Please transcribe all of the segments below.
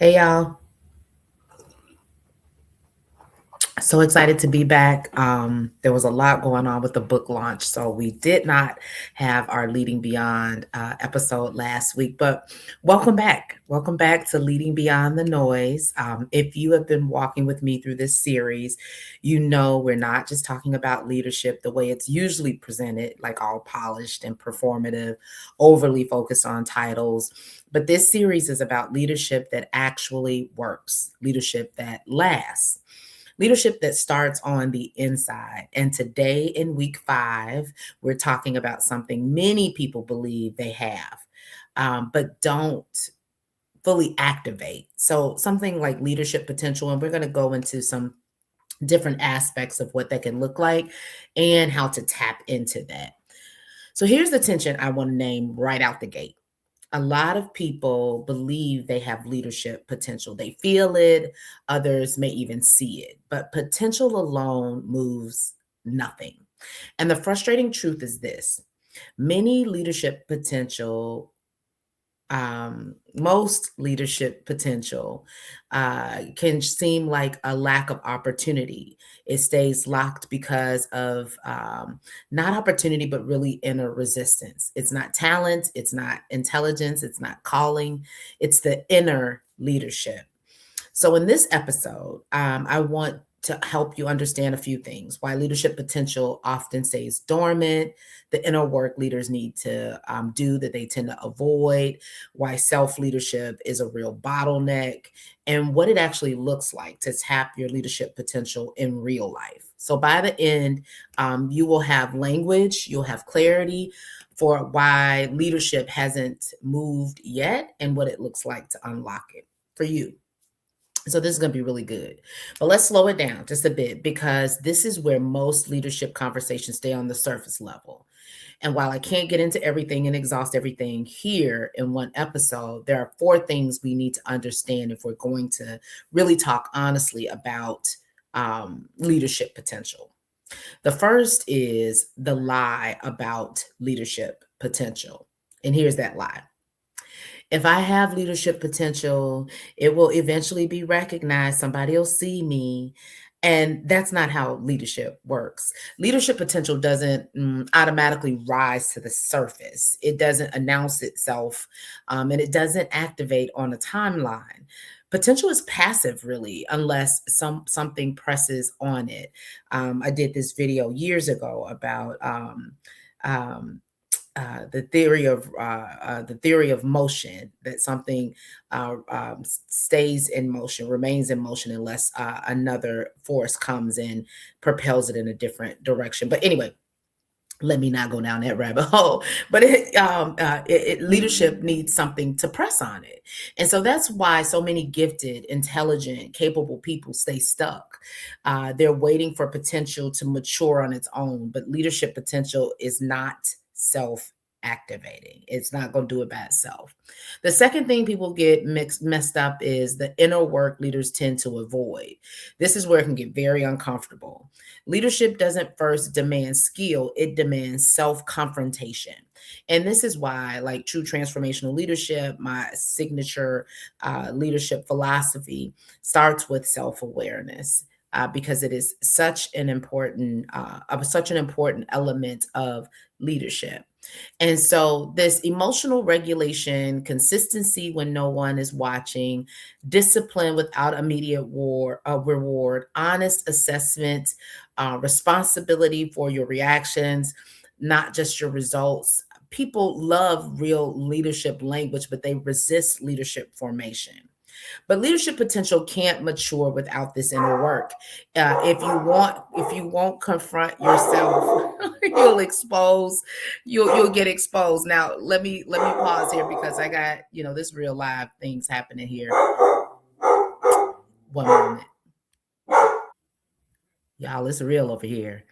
Hey y'all, so excited to be back. There was a lot going on with the book launch, so we did not have our Leading Beyond episode last week, but welcome back. Welcome back to Leading Beyond the Noise. If you have been walking with me through this series, you know we're not just talking about leadership the way it's usually presented, like all polished and performative, overly focused on titles. But this series is about leadership that actually works, leadership that lasts, leadership that starts on the inside. And today in week 5, we're talking about something many people believe they have, but don't fully activate. So, something like leadership potential. And we're going to go into some different aspects of what that can look like and how to tap into that. So, here's the tension I want to name right out the gate. A lot of people believe they have leadership potential. They feel it, others may even see it, but potential alone moves nothing. And the frustrating truth is this: many leadership potential most leadership potential can seem like a lack of opportunity. It stays locked because of not opportunity, but really inner resistance. It's not talent, it's not intelligence, it's not calling, it's the inner leadership. So, in this episode, I want to help you understand a few things: why leadership potential often stays dormant, the inner work leaders need to do that they tend to avoid, why self leadership is a real bottleneck, and what it actually looks like to tap your leadership potential in real life. So, by the end, you will have language, you'll have clarity for why leadership hasn't moved yet and what it looks like to unlock it for you. So this is going to be really good. But let's slow it down just a bit because this is where most leadership conversations stay on the surface level. And while I can't get into everything and exhaust everything here in one episode, there are 4 things we need to understand if we're going to really talk honestly about leadership potential. The first is the lie about leadership potential. And here's that lie: if I have leadership potential, it will eventually be recognized. Somebody will see me. And that's not how leadership works. Leadership potential doesn't automatically rise to the surface. It doesn't announce itself, and it doesn't activate on a timeline. Potential is passive, really, unless something presses on it. I did this video years ago about um, the theory of motion, that something stays in motion, remains in motion, unless another force comes and propels it in a different direction. But anyway, let me not go down that rabbit hole. But leadership needs something to press on it, and so that's why so many gifted, intelligent, capable people stay stuck. They're waiting for potential to mature on its own, but leadership potential is not self activating. It's not going to do it by itself. The second thing people get messed up is the inner work leaders tend to avoid. This is where it can get very uncomfortable. Leadership doesn't first demand skill, it demands self confrontation. And this is why, like true transformational leadership, my signature leadership philosophy starts with self awareness. Because it is such an important element of leadership. And so, this emotional regulation, consistency when no one is watching, discipline without immediate reward, honest assessment, responsibility for your reactions, not just your results. People love real leadership language, but they resist leadership formation. But leadership potential can't mature without this inner work. If you won't confront yourself, you'll get exposed. Now, let me pause here because I got this real live things happening here. One moment, y'all. It's real over here.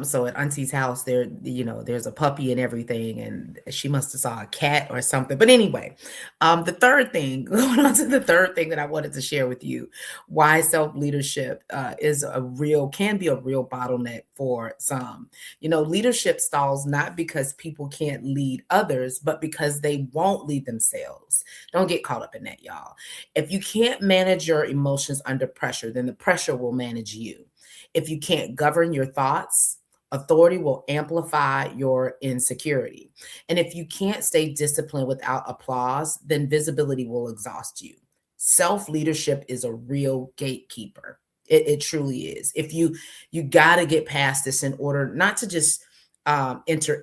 So at Auntie's house, there, there's a puppy and everything, and she must have saw a cat or something. But anyway, the third thing, going on to the third thing that I wanted to share with you, why self leadership can be a real bottleneck for some. Leadership stalls not because people can't lead others, but because they won't lead themselves. Don't get caught up in that, y'all. If you can't manage your emotions under pressure, then the pressure will manage you. If you can't govern your thoughts, authority will amplify your insecurity. And if you can't stay disciplined without applause, then visibility will exhaust you. Self leadership is a real gatekeeper. It truly is. If you got to get past this in order not to just enter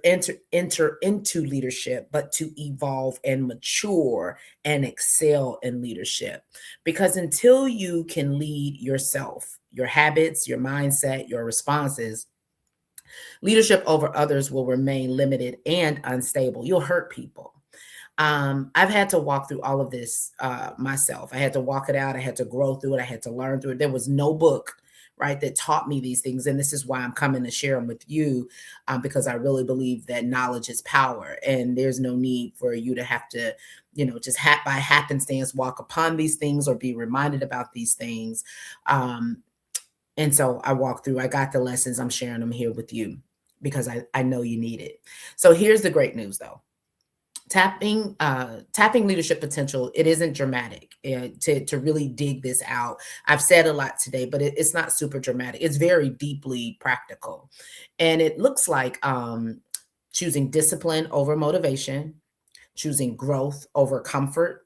into leadership, but to evolve and mature and excel in leadership. Because until you can lead yourself, your habits, your mindset, your responses, leadership over others will remain limited and unstable. You'll hurt people. I've had to walk through all of this myself. I had to walk it out. I had to grow through it. I had to learn through it. There was no book, right, that taught me these things. And this is why I'm coming to share them with you, because I really believe that knowledge is power. And there's no need for you to have to, just by happenstance walk upon these things or be reminded about these things. And so I got the lessons. I'm sharing them here with you because I know you need it. So here's the great news though. Tapping leadership potential, it isn't dramatic. To really dig this out, I've said a lot today, but it's not super dramatic. It's very deeply practical, and it looks like choosing discipline over motivation, choosing growth over comfort,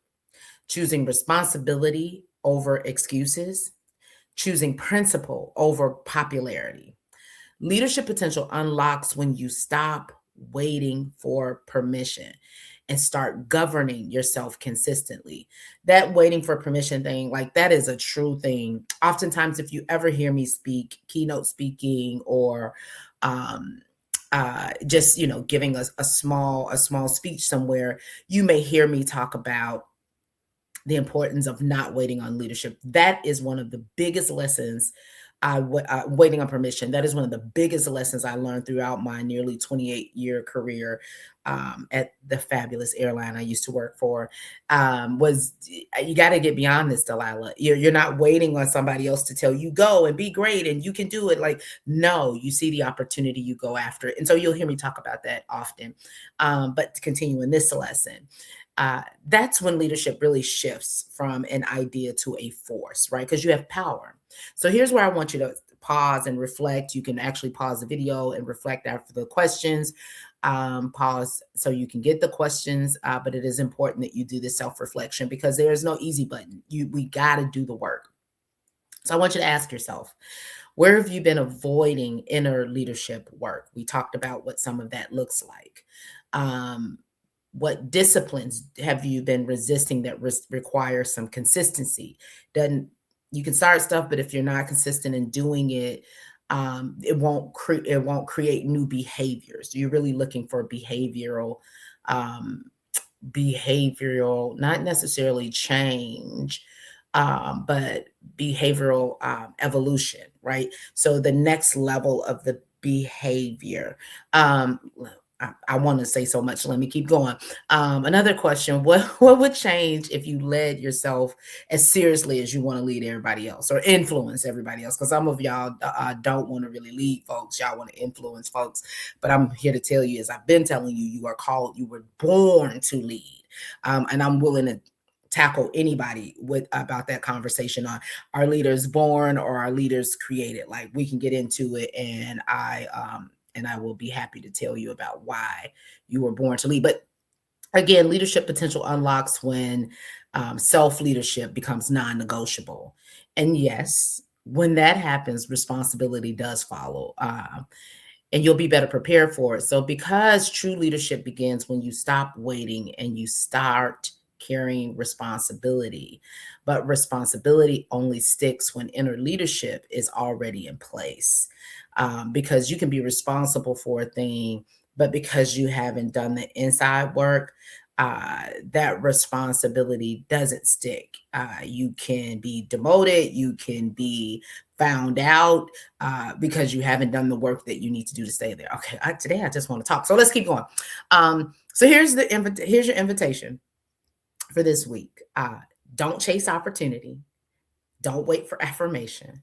choosing responsibility over excuses, choosing principle over popularity. Leadership potential unlocks when you stop waiting for permission and start governing yourself consistently. That waiting for permission thing, like that is a true thing. Oftentimes, if you ever hear me speak, keynote speaking, or just giving a small speech somewhere, you may hear me talk about the importance of not waiting on leadership. That is one of the biggest lessons waiting on permission. That is one of the biggest lessons I learned throughout my nearly 28-year career at the fabulous airline I used to work for. Was you got to get beyond this, Delilah. You're not waiting on somebody else to tell you go and be great and you can do it. Like, no, you see the opportunity, you go after it. And so you'll hear me talk about that often. But to continue in this lesson, that's when leadership really shifts from an idea to a force, right? Because you have power. So here's where I want you to pause and reflect. You can actually pause the video and reflect after the questions. Pause so you can get the questions, but it is important that you do this self-reflection because there is no easy button. We got to do the work. So I want you to ask yourself, where have you been avoiding inner leadership work? We talked about what some of that looks like. What disciplines have you been resisting that require some consistency? Doesn't You can start stuff, but if you're not consistent in doing it, it won't create new behaviors. You're really looking for um, behavioral, not necessarily change, but behavioral evolution, right? So the next level of the behavior. I want to say so much. Let me keep going. Another question: what would change if you led yourself as seriously as you want to lead everybody else or influence everybody else? Because some of y'all don't want to really lead folks. Y'all want to influence folks. But I'm here to tell you, as I've been telling you, you are called. You were born to lead, and I'm willing to tackle anybody with about that conversation on our leaders born or our leaders created. Like we can get into it, and I will be happy to tell you about why you were born to lead. But again, leadership potential unlocks when self-leadership becomes non-negotiable. And yes, when that happens, responsibility does follow. And you'll be better prepared for it. So because true leadership begins when you stop waiting and you start carrying responsibility. But responsibility only sticks when inner leadership is already in place. Because you can be responsible for a thing, but because you haven't done the inside work, that responsibility doesn't stick. You can be demoted, you can be found out because you haven't done the work that you need to do to stay there. Okay, today I just want to talk. So let's keep going. So here's your invitation for this week. Don't chase opportunity. Don't wait for affirmation.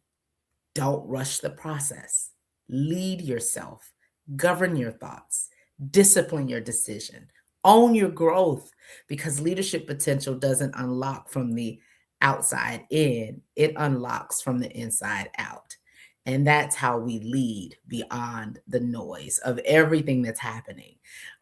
Don't rush the process. Lead yourself, govern your thoughts, discipline your decision, own your growth, because leadership potential doesn't unlock from the outside in, it unlocks from the inside out. And that's how we lead beyond the noise of everything that's happening,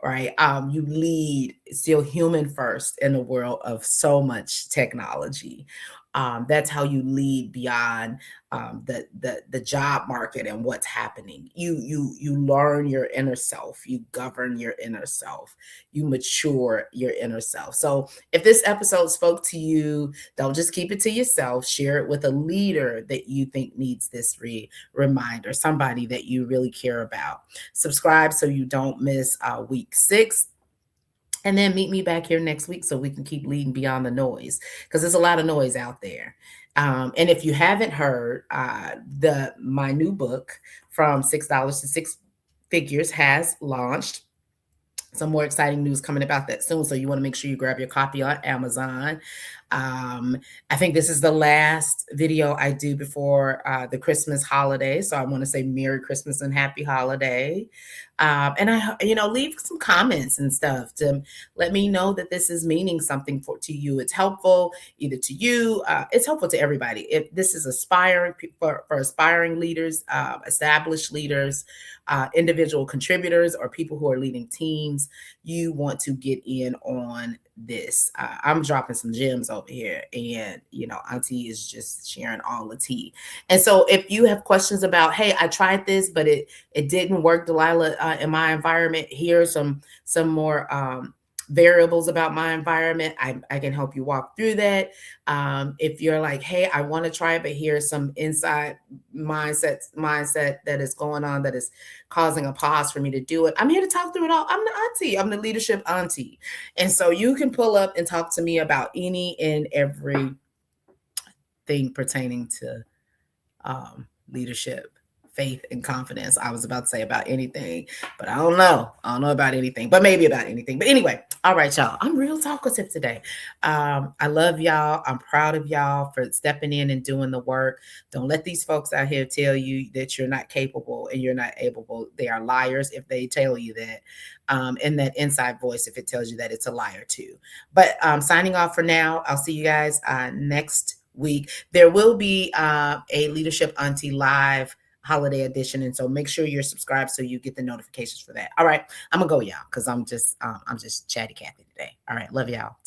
right? You lead still human first in a world of so much technology. That's how you lead beyond the job market and what's happening. You learn your inner self, you govern your inner self, you mature your inner self. So if this episode spoke to you, don't just keep it to yourself. Share it with a leader that you think needs this reminder, somebody that you really care about. Subscribe so you don't miss week 6. And then meet me back here next week so we can keep leading beyond the noise, because there's a lot of noise out there. And if you haven't heard, my new book, From $6 to Six Figures, has launched. Some more exciting news coming about that soon. So you want to make sure you grab your copy on Amazon. I think this is the last video I do before the Christmas holiday. So I want to say Merry Christmas and Happy Holiday. And leave some comments and stuff to let me know that this is meaning something to you. It's helpful either to you. It's helpful to everybody. If this is aspiring for aspiring leaders, established leaders, individual contributors, or people who are leading teams, you want to get in on this. I'm dropping some gems over here, and Auntie is just sharing all the tea. And so if you have questions about, hey, I tried this but it didn't work, Delilah, in my environment, here are some more variables about my environment. I can help you walk through that. If you're like, hey, I want to try it, but here's some inside mindset that is going on that is causing a pause for me to do it, I'm here to talk through it all. I'm the auntie. I'm the leadership auntie. And so you can pull up and talk to me about any and every thing pertaining to leadership, faith, and confidence. I was about to say about anything, but I don't know. I don't know about anything, but maybe about anything. But anyway, all right, y'all. I'm real talkative today. I love y'all. I'm proud of y'all for stepping in and doing the work. Don't let these folks out here tell you that you're not capable and you're not able. They are liars if they tell you that. And that inside voice, if it tells you that, it's a liar too. But signing off for now. I'll see you guys next week. There will be a Leadership Auntie live holiday edition, and so make sure you're subscribed so you get the notifications for that. All right, I'm gonna go, y'all, because I'm just chatty Cathy today. All right, love y'all. Talk